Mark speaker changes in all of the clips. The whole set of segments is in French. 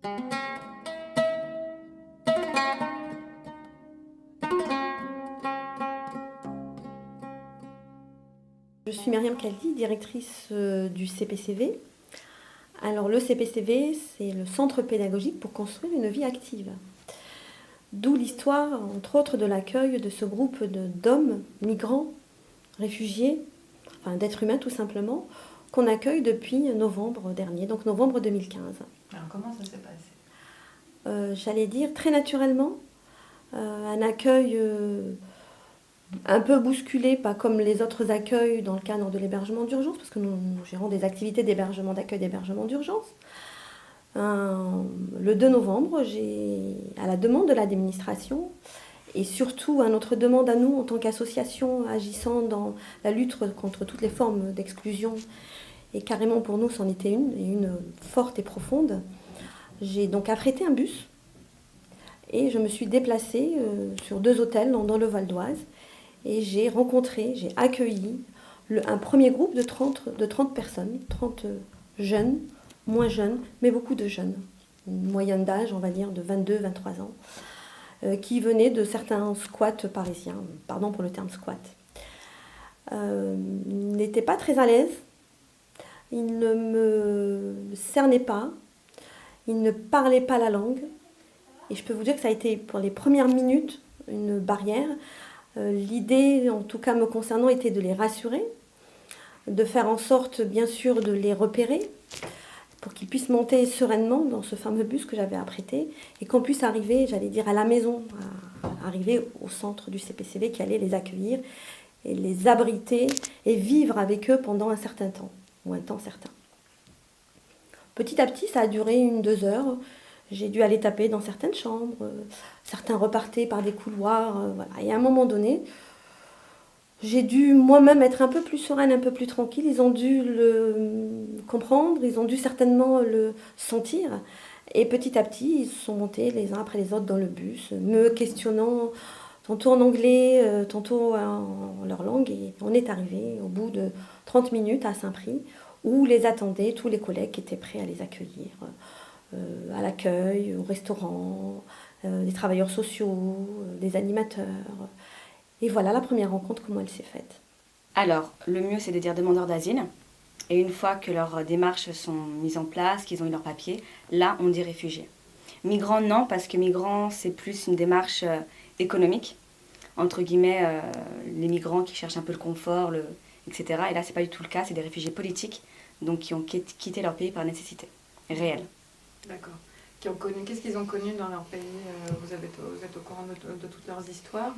Speaker 1: Je suis Myriam Kaldi, directrice du CPCV. Alors le CPCV, c'est le centre pédagogique pour construire une vie active. D'où l'histoire, entre autres, de l'accueil de ce groupe d'hommes migrants, réfugiés, enfin d'êtres humains tout simplement, qu'on accueille depuis novembre dernier, donc novembre 2015.
Speaker 2: Alors comment ça s'est passé?
Speaker 1: J'allais dire très naturellement, un accueil un peu bousculé, pas comme les autres accueils dans le cadre de l'hébergement d'urgence, parce que nous gérons des activités d'hébergement, d'accueil d'hébergement d'urgence. Le 2 novembre, à la demande de l'administration, et surtout à notre demande à nous en tant qu'association agissant dans la lutte contre toutes les formes d'exclusion, et carrément pour nous c'en était une, et une forte et profonde, j'ai donc affrété un bus et je me suis déplacée sur 2 hôtels dans le Val d'Oise et j'ai accueilli un premier groupe de 30 personnes, 30 jeunes, moins jeunes, mais beaucoup de jeunes, une moyenne d'âge, on va dire, de 22-23 ans, qui venaient de certains squats parisiens, pardon pour le terme squat. Ils n'étaient pas très à l'aise, ils ne me cernaient pas, ils ne parlaient pas la langue, et je peux vous dire que ça a été pour les premières minutes une barrière. L'idée, en tout cas me concernant, était de les rassurer, de faire en sorte, bien sûr, de les repérer, pour qu'ils puissent monter sereinement dans ce fameux bus que j'avais apprêté, et qu'on puisse arriver, j'allais dire, à la maison, arriver au centre du CPCV qui allait les accueillir, et les abriter, et vivre avec eux pendant un certain temps, ou un temps certain. Petit à petit, ça a duré 1-2 heures. J'ai dû aller taper dans certaines chambres, certains repartaient par des couloirs, voilà. Et à un moment donné, j'ai dû moi-même être un peu plus sereine, un peu plus tranquille. Ils ont dû le comprendre, ils ont dû certainement le sentir. Et petit à petit, ils sont montés les uns après les autres dans le bus, me questionnant tantôt en anglais, tantôt en leur langue. Et on est arrivé au bout de 30 minutes à Saint-Prix, où les attendaient tous les collègues qui étaient prêts à les accueillir. À l'accueil, au restaurant, des travailleurs sociaux, des animateurs. Et voilà la première rencontre, comment elle s'est faite.
Speaker 3: Alors, le mieux, c'est de dire demandeurs d'asile. Et une fois que leurs démarches sont mises en place, qu'ils ont eu leurs papiers, là, on dit réfugiés. Migrants, non, parce que migrants, c'est plus une démarche économique. Entre guillemets, les migrants qui cherchent un peu le confort, etc. Et là, c'est pas du tout le cas, c'est des réfugiés politiques, donc qui ont quitté leur pays par nécessité réelle.
Speaker 2: D'accord. Qu'est-ce qu'ils ont connu dans leur pays? Vous êtes au courant de toutes leurs histoires?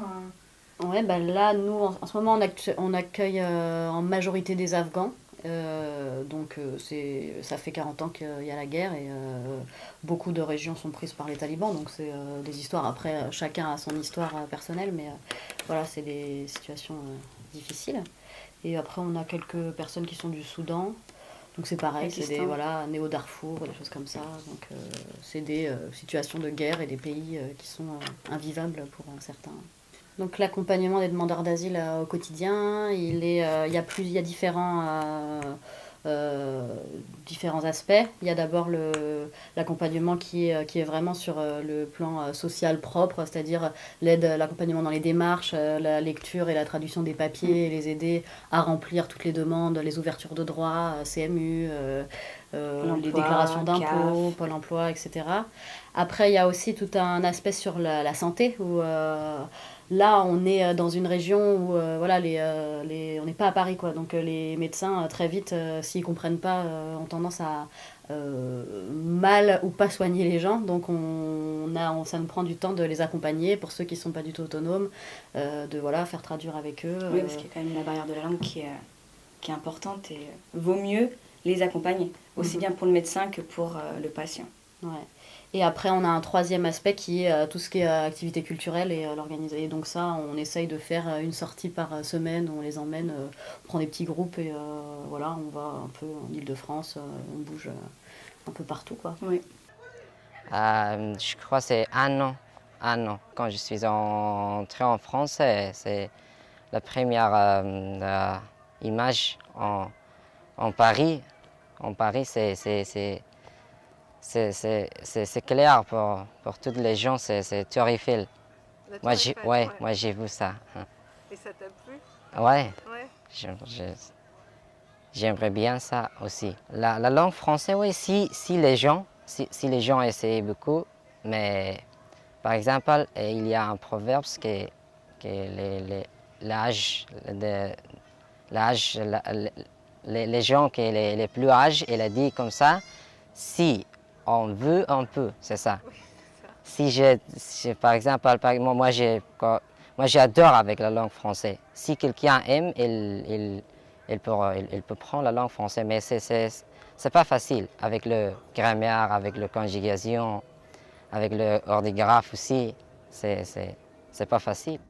Speaker 4: Ouais, bah là, nous, en ce moment, on accueille en majorité des Afghans. Donc ça fait 40 ans qu'il y a la guerre et beaucoup de régions sont prises par les talibans. Donc c'est des histoires, après, chacun a son histoire personnelle, mais voilà, c'est des situations difficiles. Et après, on a quelques personnes qui sont du Soudan. Donc c'est pareil, c'est des nés au Darfour, des choses comme ça. Donc c'est des situations de guerre et des pays qui sont invivables pour certains. Donc l'accompagnement des demandeurs d'asile au quotidien, il y a différents aspects. Il y a d'abord l'accompagnement qui est vraiment sur le plan social propre, c'est-à-dire l'accompagnement dans les démarches, la lecture et la traduction des papiers, et les aider à remplir toutes les demandes, les ouvertures de droits, CMU, les déclarations d'impôts, Pôle emploi, etc. Après, il y a aussi tout un aspect sur la santé où là, on est dans une région où on n'est pas à Paris, quoi. Donc les médecins, très vite, s'ils ne comprennent pas, ont tendance à mal ou pas soigner les gens. Donc ça nous prend du temps de les accompagner pour ceux qui ne sont pas du tout autonomes, de faire traduire avec eux.
Speaker 3: Oui, parce qu'il y a quand même la barrière de la langue qui est importante et vaut mieux les accompagner, aussi bien pour le médecin que pour le patient.
Speaker 4: Ouais. Et après, on a un troisième aspect qui est tout ce qui est activité culturelle et l'organiser. Et donc ça, on essaye de faire une sortie par semaine, on les emmène, on prend des petits groupes et on va un peu en Île-de-France, on bouge un peu partout, quoi.
Speaker 3: Oui.
Speaker 5: Je crois que c'est un an. Quand je suis entré en France, c'est la première image en Paris. En Paris, c'est c'est clair pour toutes les gens, c'est Tour Eiffel. Moi, j'ai vu ça.
Speaker 2: Et ça t'a plu?
Speaker 5: Ouais,
Speaker 2: Ouais.
Speaker 5: j'aimerais bien ça aussi. La langue française, oui, si les gens essaient beaucoup, mais par exemple, il y a un proverbe que les gens qui les plus âgés, il a dit comme ça, si on veut, on peut, c'est ça.
Speaker 2: Oui, c'est ça.
Speaker 5: Par exemple, moi j'adore avec la langue française. Si quelqu'un aime, il peut prendre la langue française, mais c'est pas facile avec le grammaire, avec la conjugation, avec le orthographe aussi. C'est pas facile.